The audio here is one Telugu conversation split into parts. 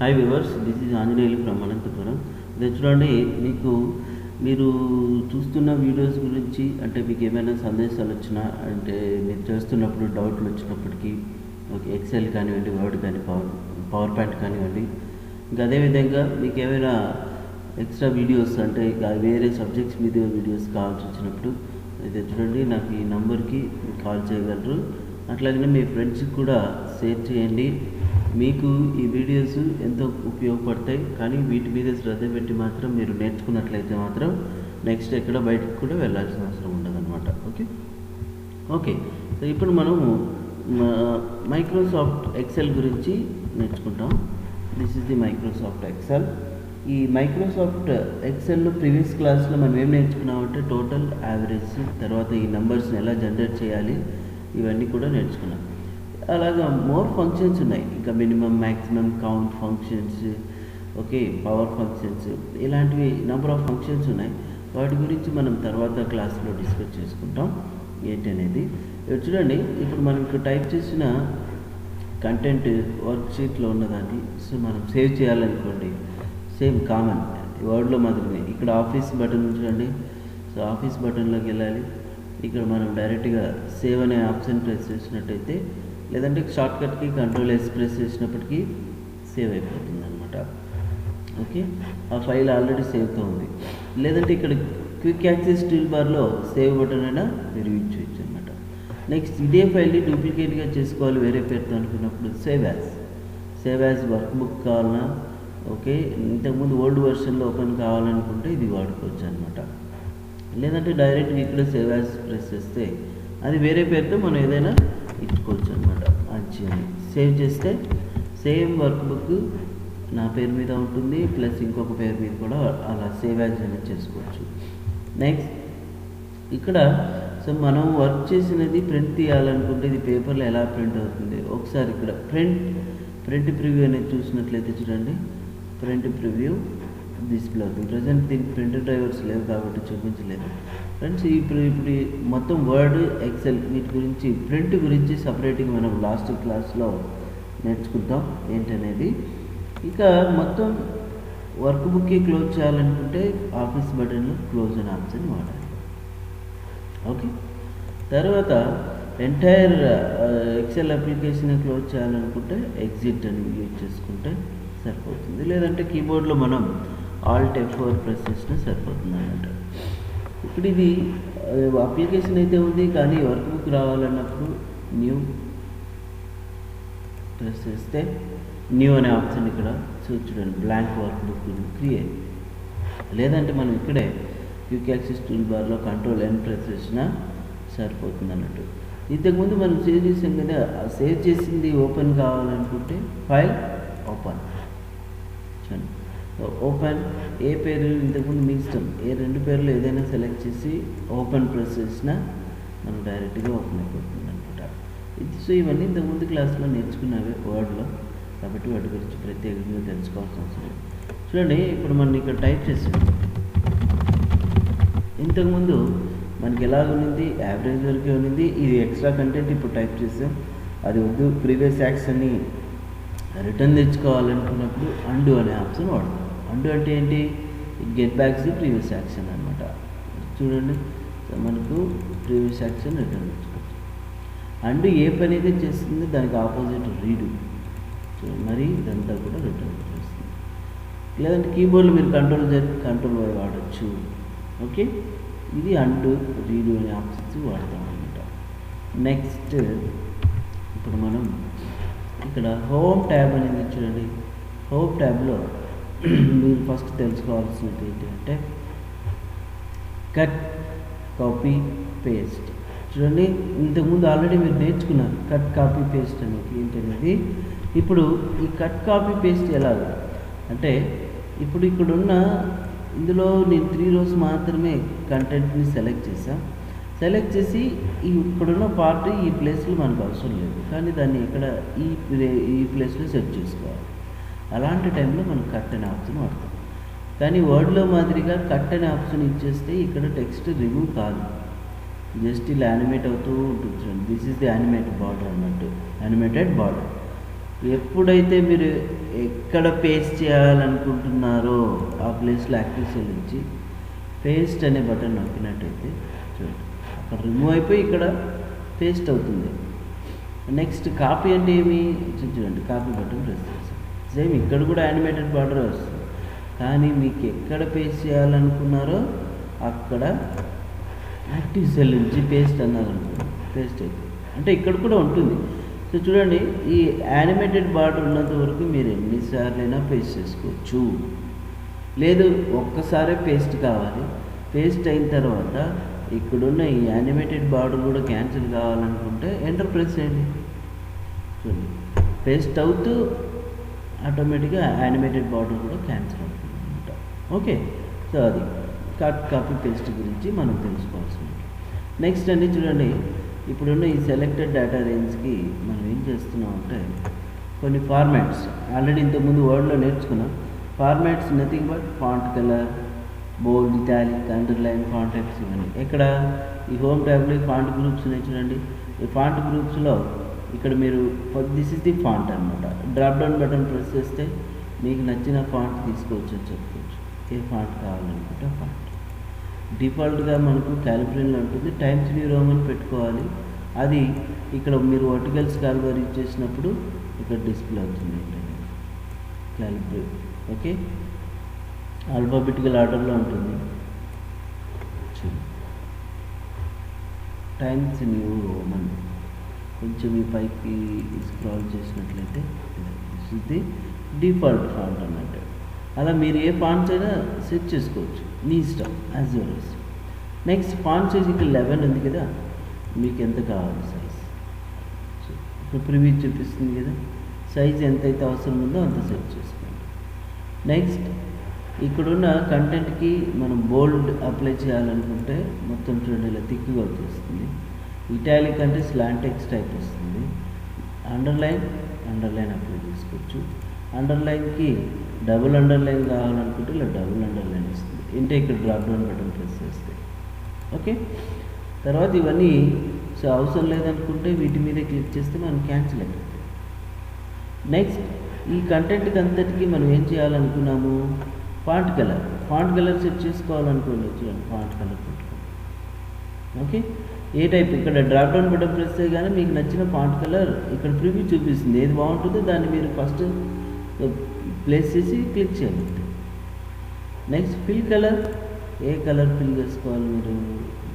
Hi viewers, this is Anjaneyulu from Anantapur. ఇది చూడండి, మీరు చూస్తున్న వీడియోస్ గురించి అంటే మీకు ఏమైనా సందేశాలు వచ్చినా అంటే మీరు చేస్తున్నప్పుడు డౌట్లు వచ్చినప్పటికీ ఓకే, ఎక్సెల్ కానివ్వండి, వర్డ్ కానీ, పవర్ పాయింట్ కానివ్వండి, ఇంకా అదేవిధంగా మీకు ఏమైనా ఎక్స్ట్రా వీడియోస్ అంటే వేరే సబ్జెక్ట్స్ మీద వీడియోస్ కావాల్సి వచ్చినప్పుడు అయితే చూడండి, నాకు ఈ నంబర్కి కాల్ చేయగలరు. అట్లాగనే మీ ఫ్రెండ్స్కి కూడా షేర్ చేయండి. మీకు ఈ వీడియోస్ ఎంతో ఉపయోగపడతాయి, కానీ వీటి మీద శ్రద్ధ పెట్టి మాత్రం మీరు నేర్చుకున్నట్లయితే మాత్రం నెక్స్ట్ ఎక్కడ బయటకు కూడా వెళ్ళాల్సిన అవసరం ఉండదన్నమాట. ఓకే, సో ఇప్పుడు మనము మైక్రోసాఫ్ట్ ఎక్సెల్ గురించి నేర్చుకుంటాం. This is the Microsoft Excel. ఈ మైక్రోసాఫ్ట్ ఎక్సెల్లో ప్రీవియస్ క్లాస్లో మనం ఏం నేర్చుకున్నామంటే టోటల్, యావరేజ్, తర్వాత ఈ నెంబర్స్ని ఎలా జనరేట్ చేయాలి ఇవన్నీ కూడా నేర్చుకున్నాం. అలాగా మోర్ ఫంక్షన్స్ ఉన్నాయి, ఇంకా minimum, maximum, count functions, okay, power functions, ఇలాంటివి నెంబర్ ఆఫ్ ఫంక్షన్స్ ఉన్నాయి. వాటి గురించి మనం తర్వాత క్లాస్లో డిస్కస్ చేసుకుంటాం ఏంటనేది. చూడండి, ఇప్పుడు మనం ఇక్కడ టైప్ చేసిన కంటెంట్ వర్క్షీట్లో ఉన్నదాన్ని సో మనం సేవ్ చేయాలనుకోండి, సేమ్ కామన్ వర్డ్లో మాత్రమే ఇక్కడ ఆఫీస్ బటన్ చూడండి. సో ఆఫీస్ బటన్లోకి వెళ్ళాలి. ఇక్కడ మనం డైరెక్ట్గా సేవ్ అనే ఆప్షన్ ప్రెస్ చేసినట్టయితే, లేదంటే షార్ట్కట్కి Ctrl+S ప్రెస్ చేసినప్పటికీ సేవ్ అయిపోతుంది అనమాట. ఓకే, ఆ ఫైల్ ఆల్రెడీ సేవ్తో ఉంది. లేదంటే ఇక్కడ క్విక్ యాక్సెస్ టూల్ బార్లో సేవ్ బటన్ అయినా మీరు యూజ్ చేయొచ్చు అనమాట. నెక్స్ట్ ఇదే ఫైల్ని డూప్లికేట్గా చేసుకోవాలి వేరే పేరుతో అనుకున్నప్పుడు సేవ్ యాజ్ వర్క్ బుక్ కావాలన్నా, ఓకే, ఇంతకుముందు ఓల్డ్ వెర్షన్లో ఓపెన్ కావాలనుకుంటే ఇది వాడుకోవచ్చు అనమాట. లేదంటే డైరెక్ట్గా ఇక్కడ సేవ్ యాజ్ ప్రెస్ చేస్తే అది వేరే పేరుతో మనం ఏదైనా ఇచ్చుకోవచ్చు అనమాట. అది సేవ్ చేస్తే సేమ్ వర్క్ బుక్ నా పేరు మీద ఉంటుంది, ప్లస్ ఇంకొక పేరు మీద కూడా అలా సేవ్ యాజ్ అనేది చేసుకోవచ్చు. నెక్స్ట్ ఇక్కడ సో మనం వర్క్ చేసినది ప్రింట్ తీయాలనుకుంటే ఇది పేపర్లో ఎలా ప్రింట్ అవుతుంది ఒకసారి ఇక్కడ ప్రింట్ ప్రివ్యూ అనేది చూసినట్లయితే చూడండి, ప్రింట్ ప్రివ్యూ డిస్ప్లే అవుతుంది. ప్రజెంట్ దీనికి ప్రింటర్ డ్రైవర్స్ లేవు కాబట్టి చూపించలేదు ఫ్రెండ్స్. ఇప్పుడు మొత్తం వర్డ్, ఎక్సెల్ వీటి గురించి, ప్రింట్ గురించి సపరేట్గా మనం లాస్ట్ క్లాస్లో నేర్చుకుంటాం ఏంటనేది. ఇక మొత్తం వర్క్ బుక్కి క్లోజ్ చేయాలనుకుంటే ఆఫీస్ బటన్లో క్లోజ్ అనే ఆప్షన్ వాడాలి. ఓకే, తర్వాత ఎంటైర్ ఎక్సెల్ అప్లికేషన్ క్లోజ్ చేయాలనుకుంటే ఎగ్జిట్ అని యూజ్ చేసుకుంటే సరిపోతుంది. లేదంటే కీబోర్డ్లో మనం Alt F4 ప్రెస్ చేసినా సరిపోతుంది అన్నమాట. ఇప్పుడు ఇది అప్లికేషన్ అయితే ఉంది, కానీ వర్క్ బుక్ రావాలన్నప్పుడు న్యూ ప్రెస్ చేస్తే న్యూ అనే ఆప్షన్ ఇక్కడ చూడండి, బ్లాంక్ వర్క్ బుక్ క్రియేట్. లేదంటే మనం ఇక్కడే క్విక్ యాక్సెస్ టూల్ బార్లో Ctrl+N ప్రెస్ చేసినా సరిపోతుంది అన్నట్టు. ఇంతకుముందు మనం సేవ్ చేసాం కదా, సేవ్ చేసింది ఓపెన్ కావాలనుకుంటే ఫైల్ ఓపెన్ చూడండి, ఓపెన్ ఏ పేరు ఇంతకుముందు మీ ఇష్టం, ఏ రెండు పేర్లు ఏదైనా సెలెక్ట్ చేసి ఓపెన్ ప్రెస్ చేసినా మనం డైరెక్ట్గా ఓపెన్ అయిపోతుంది అనమాట. సో ఇవన్నీ ఇంతకుముందు క్లాస్లో నేర్చుకున్నవే వర్డ్లో, కాబట్టి వాటి గురించి ప్రత్యేకంగా తెలుసుకోవాల్సిన అవసరం లేదు. చూడండి, ఇప్పుడు మనం ఇక్కడ టైప్ చేసాం. ఇంతకుముందు మనకి ఎలాగ ఉన్నింది, యావరేజ్ వరకే ఉన్నింది. ఇది ఎక్స్ట్రా కంటెంట్ ఇప్పుడు టైప్ చేసాం, అది వద్దు. ప్రీవియస్ యాక్షన్ని రిటర్న్ తెచ్చుకోవాలనుకున్నప్పుడు అండు అనే ఆప్షన్ వాడతాం. అండు అంటే ఏంటి, get backs the previous action అనమాట. చూడండి, మనకు ప్రీవియస్ యాక్షన్ రిటర్న్ తెచ్చుకోవచ్చు. అండు ఏ పని అయితే చేస్తుంది దానికి ఆపోజిట్ రీడు, మరి ఇదంతా కూడా రిటర్న్ చేస్తుంది. లేదంటే కీబోర్డ్లో మీరు Ctrl+Z, Ctrl+Y వాడచ్చు. ఓకే, ఇది అండు, రీడు అనే ఆప్షన్స్ వాడతాం అనమాట. నెక్స్ట్ ఇప్పుడు మనం ఇక్కడ హోమ్ ట్యాబ్ అనేది చూడండి. హోమ్ ట్యాబ్లో మీరు ఫస్ట్ తెలుసుకోవాల్సినది ఏంటంటే కట్, కాపీ, పేస్ట్. చూడండి, ఇంతకుముందు ఆల్రెడీ మీరు నేర్చుకున్నారు కట్, కాపీ, పేస్ట్ అనేది ఏంటనేది. ఇప్పుడు ఈ కట్, కాపీ, పేస్ట్ ఎలాగ అంటే, ఇప్పుడు ఇక్కడున్న ఇందులో నేను 3 rows మాత్రమే కంటెంట్ని సెలెక్ట్ చేశాను. సెలెక్ట్ చేసి ఇక్కడున్న పార్ట్ ఈ ప్లేస్లో మనకు అవసరం లేదు, కానీ దాన్ని ఇక్కడ ఈ ప్లేస్లో సెట్ చేసుకోవాలి. అలాంటి టైంలో మనం కట్ అనే ఆప్షన్ వాడతాం. కానీ వర్డ్లో మాదిరిగా కట్ అనే ఆప్షన్ ఇచ్చేస్తే ఇక్కడ టెక్స్ట్ రిమూవ్ కాదు, జస్ట్ ఇలా యానిమేట్ అవుతూ ఉంటుంది. This is the animated border అన్నట్టు, యానిమేటెడ్ బార్డర్. ఎప్పుడైతే మీరు ఎక్కడ పేస్ట్ చేయాలనుకుంటున్నారో ఆ ప్లేస్లో యాక్టివ్ సెల్ నుంచి పేస్ట్ అనే బటన్ నొక్కినట్టయితే చూడండి అక్కడ రిమూవ్ అయిపోయి ఇక్కడ పేస్ట్ అవుతుంది. నెక్స్ట్ కాపీ అంటే ఏమి చూడండి, కాపీ బటన్ ప్రెస్ చేస్తాం. సేమ్ ఇక్కడ కూడా యానిమేటెడ్ బార్డర్ వస్తుంది, కానీ మీకు ఎక్కడ పేస్ట్ చేయాలనుకున్నారో అక్కడ యాక్టివ్ సెల్ నుంచి పేస్ట్ అన్నారనుకోండి, పేస్ట్ అవుతుంది. అంటే ఇక్కడ కూడా ఉంటుంది. సో చూడండి, ఈ యానిమేటెడ్ బార్డర్ ఉన్నంత వరకు మీరు ఎన్నిసార్లైనా పేస్ట్ చేసుకోవచ్చు. లేదు ఒక్కసారే పేస్ట్ కావాలి, పేస్ట్ అయిన తర్వాత ఇక్కడున్న ఈ యానిమేటెడ్ బార్డర్ కూడా క్యాన్సిల్ కావాలనుకుంటే ఎంటర్ ప్రెస్ చేయండి. చూడండి, పేస్ట్ అవుతూ ఆటోమేటిక్గా యానిమేటెడ్ బార్డర్ కూడా క్యాన్సిల్ అవుతుంది అనమాట. ఓకే, సో అది కట్ కాపీ పేస్ట్ గురించి మనం తెలుసుకోవాల్సింది. నెక్స్ట్ అండి చూడండి, ఇప్పుడున్న ఈ సెలెక్టెడ్ డేటా రేంజ్కి మనం ఏం చేస్తున్నాం అంటే కొన్ని ఫార్మాట్స్ ఆల్రెడీ ఇంతకుముందు వర్డ్లో నేర్చుకున్నాం. Formats nothing but font colour, bold, italic, underline, contacts ఇవన్నీ. ఇక్కడ ఈ హోమ్ ట్యాబ్లో ఫాంట్ గ్రూప్స్ ఉన్నాయి చూడండి. ఈ ఫాంట్ గ్రూప్స్లో ఇక్కడ మీరు దిస్ ఇస్ ది ఫాంట్ అనమాట. డ్రాప్ డౌన్ బటన్ ప్రెస్ చేస్తే మీకు నచ్చిన ఫాంట్ తీసుకోవచ్చు అని చెప్పుకోవచ్చు. ఏ ఫాంట్ కావాలనుకుంటే ఫాంట్. డిఫాల్ట్గా మనకు క్యాలిబ్రేన్లో ఉంటుంది, టైమ్స్ న్యూ రోమన్ పెట్టుకోవాలి. అది ఇక్కడ మీరు వర్టికల్ స్కేల్ బార్ యూజ్ చేసినప్పుడు ఇక్కడ డిస్ప్లే అవుతుంది ఏంటంటే క్యాలిబ్రేట్. ఓకే, ఆల్ఫాబెటికల్ ఆర్డర్లో ఉంటుంది. టైమ్స్ న్యూ రోమన్ కొంచెం ఈ పైకి స్క్రాల్ చేసినట్లయితే this is the default font అన్నట్టు. అలా మీరు ఏ ఫాంట్స్ అయినా సెట్ చేసుకోవచ్చు, మీ ఇష్టం, యాజ్ యువర్ ఇష్టం. నెక్స్ట్ ఫాంట్ సైజ్ ఇక్కడ 11 ఉంది కదా, మీకు ఎంత కావాలి సైజ్. సో ఇప్పుడు ప్రివ్యూ చూపిస్తుంది కదా, సైజ్ ఎంతైతే అవసరం ఉందో అంత సెట్ చేసుకోండి. నెక్స్ట్ ఇక్కడున్న కంటెంట్కి మనం బోల్డ్ అప్లై చేయాలనుకుంటే మొత్తం చూడండి ఇలా థిక్గా వచ్చేస్తుంది. ఇటాలిక్ అంటే స్లాంట్ టెక్స్ట్ టైప్ వస్తుంది. అండర్లైన్ అప్లై చేసుకోవచ్చు. అండర్లైన్కి డబుల్ అండర్లైన్ కావాలనుకుంటే ఇలా డబుల్ అండర్లైన్ వస్తుంది. అంటే ఇక్కడ డ్రాప్ డౌన్ బటన్ ప్రెస్ చేస్తే ఓకే. తర్వాత ఇవన్నీ సో అవసరం లేదనుకుంటే వీటి మీద క్లిక్ చేస్తే మనం క్యాన్సిల్ అయిపోతుంది. నెక్స్ట్ ఈ కంటెంట్కి అంతటికి మనం ఏం చేయాలనుకున్నాము, ఫాంట్ కలర్ సెట్ చేసుకోవాలనుకోండి. చూడండి, ఫాంట్ కలర్ పెట్టుకోండి. ఓకే, ఏ టైప్ ఇక్కడ డ్రాప్ డౌన్ బటన్ ప్రెస్ చేయగానే మీకు నచ్చిన ఫాంట్ కలర్ ఇక్కడ ప్రివ్యూ చూపిస్తుంది. ఏది బాగుంటుందో దాన్ని మీరు ఫస్ట్ ప్లేస్ చేసి క్లిక్ చేయాలి. నెక్స్ట్ ఫిల్ కలర్, ఏ కలర్ ఫిల్ చేసుకోవాలి మీరు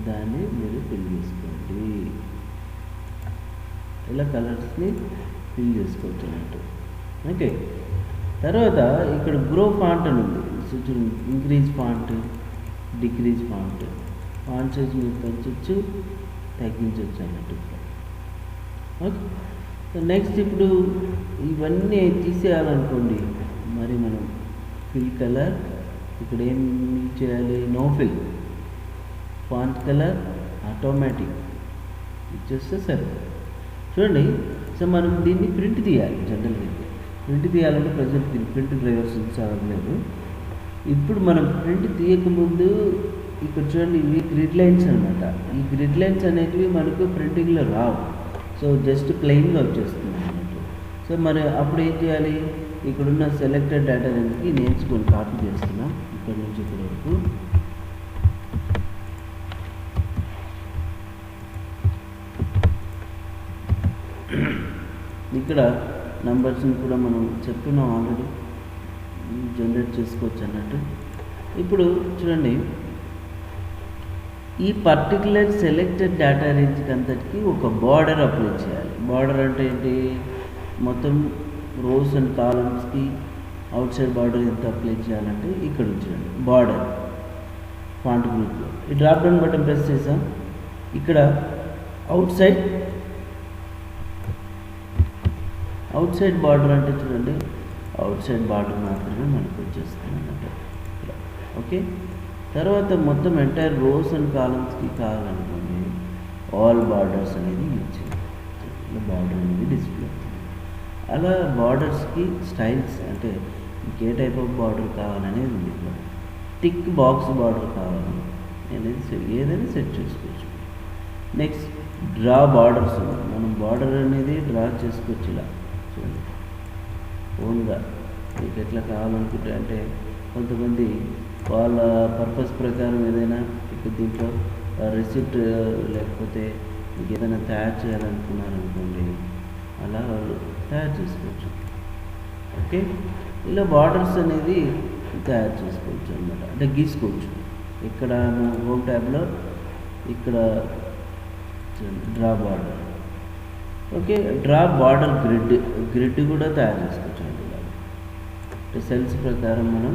దాన్ని మీరు ఫిల్ చేసుకోండి. ఇలా కలర్స్ని ఫిల్ చేసుకోవచ్చు అన్నట్టు. ఓకే, తర్వాత ఇక్కడ గ్రో ఫాంట్ అని ఉంది. Increase font, decrease font, font size మీరు పెంచవచ్చు, తగ్గించవచ్చు అన్నట్టు. ఓకే, నెక్స్ట్ ఇప్పుడు ఇవన్నీ తీసేయాలనుకోండి, మరి మనం ఫిల్ కలర్ ఇక్కడ ఏం చేయాలి, no fill, font colour automatic ఇచ్చేస్తే సరే. చూడండి, సో మనం దీన్ని ప్రింట్ తీయాలి. జనరల్గా ప్రింట్ తీయాలంటే ప్రజెంట్ ప్రింట్ డ్రైవర్స్ అవైలబుల్. ఇప్పుడు మనం ప్రింట్ తీయకముందు ఇక్కడ చూడండి, ఇవి గ్రిడ్ లైన్స్ అనమాట. ఈ గ్రిడ్ లైన్స్ అనేటివి మనకు ప్రింటింగ్లో రావు, సో జస్ట్ ప్లెయిన్గా వచ్చేస్తుంది అన్నట్టు. సో మరి అప్పుడు ఏం చేయాలి, ఇక్కడున్న సెలెక్టెడ్ డేటా అనేది నేర్చుకొని కాపీ చేస్తున్నాం ఇక్కడ నుంచి ఇక్కడ వరకు. ఇక్కడ నంబర్స్ని కూడా మనం చెప్పుకున్నాం ఆల్రెడీ, జనరేట్ చేసుకోవచ్చు అన్నట్టు. ఇప్పుడు చూడండి, ఈ పర్టికులర్ సెలెక్టెడ్ డేటా రేంజ్కి అంతటికి ఒక బార్డర్ అప్లై చేయాలి. బార్డర్ అంటే ఏంటి, మొత్తం రోస్ అండ్ కాలమ్స్కి అవుట్ సైడ్ బార్డర్ ఎంత అప్లై చేయాలంటే ఇక్కడ చూడండి, బార్డర్ ఫాంట్ గ్రూప్లో ఈ డ్రాప్ డౌన్ బటన్ ప్రెస్ చేసాం. ఇక్కడ అవుట్ సైడ్ బార్డర్ అంటే చూడండి, అవుట్ సైడ్ బార్డర్ మాత్రమే మనకు వచ్చేస్తుంది అన్నమాట. ఓకే, తర్వాత మొత్తం ఎంటైర్ రోస్ అండ్ కాలమ్స్కి కావాలనుకోండి ఆల్ బార్డర్స్ అనేది యూజ్ చేయాలి. బార్డర్ అనేది డిస్ప్లే అవుతుంది. అలా బార్డర్స్కి స్టైల్స్ అంటే మీకు ఏ టైప్ ఆఫ్ బార్డర్ కావాలనేది ఉంది. టిక్ బాక్స్ బార్డర్ కావాలి అనేది ఏదైనా సెట్ చేసుకోవచ్చు. నెక్స్ట్ డ్రా బార్డర్స్, మనం బార్డర్ అనేది డ్రా చేసుకోవచ్చు. ఇలా చూడండి, ఓన్గా మీకు ఎట్లా కావాలనుకుంటే, అంటే కొంతమంది వాళ్ళ పర్పస్ ప్రకారం ఏదైనా ఇప్పుడు దీంట్లో రెసిప్ట్ లేకపోతే మీకు ఏదైనా తయారు చేయాలనుకున్నారనుకోండి, అలా వాళ్ళు తయారు చేసుకోవచ్చు. ఓకే, ఇలా బార్డర్స్ అనేది తయారు చేసుకోవచ్చు అనమాట, అంటే గీసుకోవచ్చు. ఇక్కడ హోమ్ ట్యాబ్లో ఇక్కడ draw border, okay, draw border grid కూడా తయారు చేసుకోవచ్చు అండి. అంటే సెల్స్ ప్రకారం మనం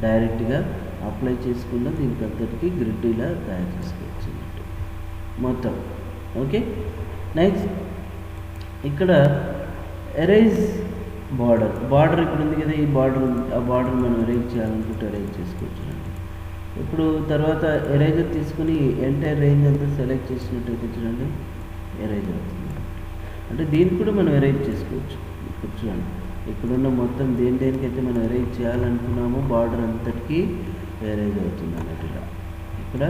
డైరెక్ట్గా అప్లై చేసుకున్న దీనికి అంతటికి గ్రిడ్ ఇలా తయారు చేసుకోవచ్చు అన్నట్టు మొత్తం. ఓకే, నెక్స్ట్ ఇక్కడ ఎరేజ్ బార్డర్ ఇక్కడ ఉంది కదా, ఈ ఆ బార్డర్ మనం ఎరేజ్ చేయాలనుకుంటే ఎరేజ్ చేసుకోవచ్చు అండి. ఇప్పుడు తర్వాత ఎరేజర్ తీసుకుని ఎంటైర్ రేంజ్ అంతా సెలెక్ట్ చేసినట్టయితే చూడండి ఎరేజ్ అవుతుంది. అంటే దీన్ని కూడా మనం ఎరేజ్ చేసుకోవచ్చు. ఇక్కడ చూడండి, ఇక్కడున్న మొత్తం దేనికైతే మనం ఎరేజ్ చేయాలనుకున్నామో బార్డర్ అంతటికి ఎరేజ్ అవుతుంది అన్నట్టుగా ఇక్కడ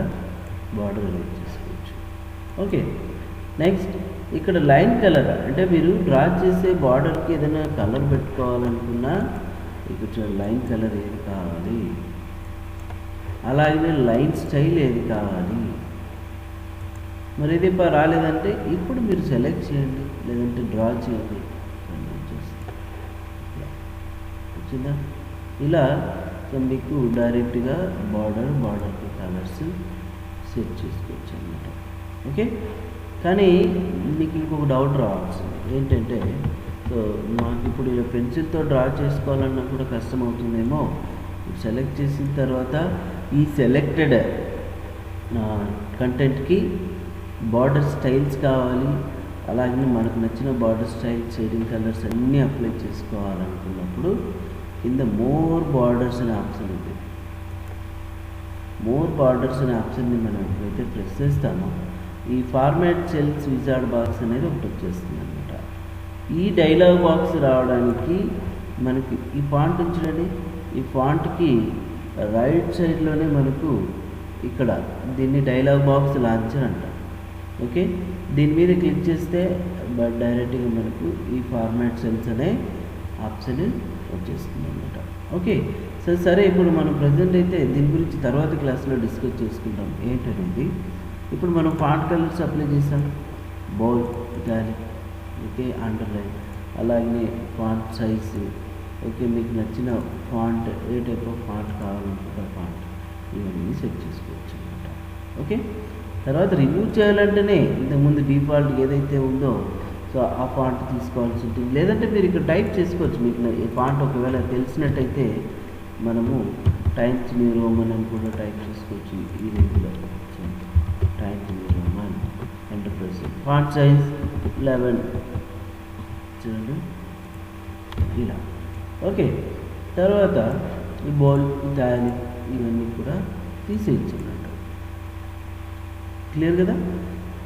బార్డర్ ఎరేజ్ చేసుకోవచ్చు. ఓకే, నెక్స్ట్ ఇక్కడ లైన్ కలర్, అంటే మీరు డ్రా చేసే బార్డర్కి ఏదైనా కలర్ పెట్టుకోవాలనుకున్నా ఇక్కడ చూడండి లైన్ కలర్ ఏది కావాలి, అలాగే లైన్ స్టైల్ ఏది కావాలి. మరి ఇది రాలేదంటే ఇప్పుడు మీరు సెలెక్ట్ చేయండి, లేదంటే డ్రా చేయండి. వచ్చిందా? ఇలా మీకు డైరెక్ట్గా బార్డర్కి కలర్స్ సెట్ చేసుకోవచ్చు అన్నమాట. ఓకే, కానీ మీకు ఇంకొక డౌట్ రావాల్సింది ఏంటంటే, సో మాకు ఇప్పుడు ఇలా పెన్సిల్తో డ్రా చేసుకోవాలన్నా కూడా కష్టం అవుతుందేమో. సెలెక్ట్ చేసిన తర్వాత ఈ సెలెక్టెడ్ కంటెంట్కి బార్డర్ స్టైల్స్ కావాలి, అలాగే మనకు నచ్చిన బార్డర్ స్టైల్ షేడింగ్ కలర్స్ అన్నీ అప్లై చేసుకోవాలనుకున్నప్పుడు కింద మోర్ బార్డర్స్ అనే ఆప్షన్ ఉంది. మోర్ బార్డర్స్ అనే ఆప్షన్ని మనం ఎప్పుడైతే ప్రెస్ చేస్తామో ఈ ఫార్మాట్ సెల్స్ విజార్డ్ బాక్స్ అనేది ఒకటి వచ్చేస్తుంది అనమాట. ఈ డైలాగ్ బాక్స్ రావడానికి మనకి ఈ ఫాంట్ ఉంచండి, ఈ ఫాంట్కి రైట్ సైడ్లోనే మనకు ఇక్కడ దీన్ని డైలాగ్ బాక్స్ లాంచర్ అంటాం. ఓకే, దీని మీద క్లిక్ చేస్తే డైరెక్ట్గా మనకు ఈ ఫార్మాట్ సెల్స్ అనే ఆప్షన్ వచ్చేస్తుంది అనమాట. ఓకే, సరే ఇప్పుడు మనం ప్రజెంట్ అయితే దీని గురించి తర్వాత క్లాస్లో డిస్కస్ చేసుకుంటాం ఏంటనేది. ఇప్పుడు మనం ఫాంట్ కలర్స్ అప్లై చేసాం, బోల్డ్, ఇటాలిక్, ఓకే, అండర్లైన్, అలాగే ఫాంట్ సైజు, ఓకే, మీకు నచ్చిన font A type of font కావాలనుకుంటే ఫాంట్ ఇవన్నీ సెట్ చేసుకోవచ్చు అనమాట. ఓకే, తర్వాత రిమూవ్ చేయాలంటేనే ఇంతకుముందు డిఫాల్ట్ ఏదైతే ఉందో సో ఆ ఫాంట్ తీసుకోవాల్సి ఉంటుంది, లేదంటే మీరు ఇక్కడ టైప్ చేసుకోవచ్చు. మీకు ఈ ఫాంట్ ఒకవేళ తెలిసినట్టయితే మనము టైమ్స్ న్యూ రోమన్ అని కూడా టైప్ చేసుకోవచ్చు. ఈ రేంజ్లో times new Roman enterprise, font size 11 చూడండి ఇలా. ఓకే, తర్వాత ఈ బోల్డ్, ఇటాలిక్ ఇవన్నీ కూడా తీసేయచ్చు అన్నట్టు. క్లియర్ కదా?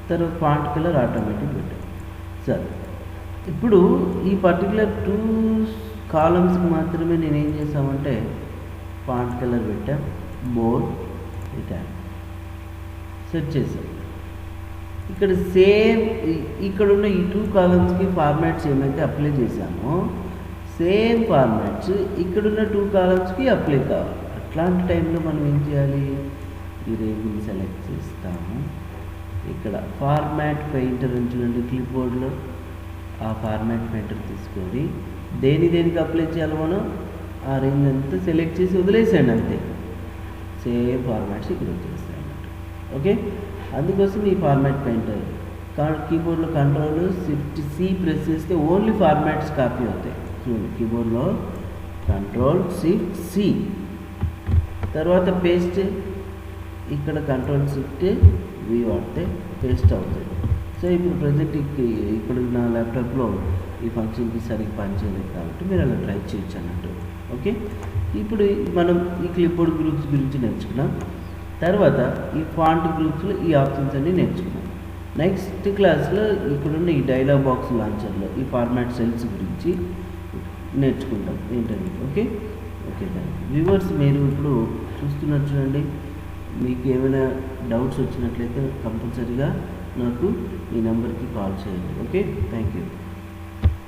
తర్వాత ఫాంట్ కలర్ ఆటోమేటిక్ పెట్టాం. సరే, ఇప్పుడు ఈ పర్టికులర్ 2 కాలమ్స్కి మాత్రమే నేను ఏం చేసామంటే ఫాంట్ కలర్ పెట్టాం, బోల్డ్, ఇటాలిక్ సెట్ చేసాం. ఇక్కడ సేమ్ ఇక్కడున్న ఈ 2 కాలమ్స్కి ఫార్మాట్స్ ఏమైతే అప్లై చేసామో సేమ్ ఫార్మాట్స్ ఇక్కడున్న 2 కాలమ్స్కి అప్లై కావాలి. అట్లాంటి టైంలో మనం ఏం చేయాలి, ఈ రేంజ్ని సెలెక్ట్ చేస్తాము. ఇక్కడ ఫార్మాట్ పెయింటర్ చూడండి క్లిప్ బోర్డ్లో, ఆ ఫార్మాట్ పెయింటర్ తీసుకొని దేనికి అప్లై చేయాలి మనం ఆ రేంజ్ అంతా సెలెక్ట్ చేసి వదిలేసాడు అంతే. సేమ్ ఫార్మాట్స్ ఇక్కడ వచ్చేస్తాయి అన్నమాట. ఓకే, అందుకోసం ఈ ఫార్మాట్ పెయింటర్ కీబోర్డ్లో Ctrl+Shift+C ప్రెస్ చేస్తే ఓన్లీ ఫార్మాట్స్ కాపీ అవుతాయి. చూడండి కీబోర్డ్లో Ctrl+Shift+C, తర్వాత పేస్ట్, ఇక్కడ Ctrl+Shift+V వాడితే పేస్ట్ అవుతుంది. సో ఇప్పుడు ప్రజెంట్ ఇప్పుడు నా ల్యాప్టాప్లో ఈ ఫంక్షన్కి సరిగ్గా పనిచేయలేదు కాబట్టి మీరు అలా ట్రై చేయొచ్చు అన్నట్టు. ఓకే, ఇప్పుడు మనం ఈ క్లిప్బోర్డ్ గ్రూప్స్ గురించి నేర్చుకున్నాం. తర్వాత ఈ ఫాంట్ గ్రూప్స్లో ఈ ఆప్షన్స్ అన్నీ నేర్చుకున్నాం. నెక్స్ట్ క్లాస్లో ఇక్కడున్న ఈ డైలాగ్ బాక్స్ లాంచర్లో ఈ ఫార్మాట్ సెల్స్ గురించి నేర్చుకుంటాం ఏంటండి. ఓకే, వ్యూవర్స్ మీరు ఇప్పుడు చూస్తున్నారు చూడండి, మీకు ఏమైనా డౌట్స్ వచ్చినట్లయితే కంపల్సరీగా నాకు ఈ నెంబర్కి కాల్ చేయండి. Okay, thank you.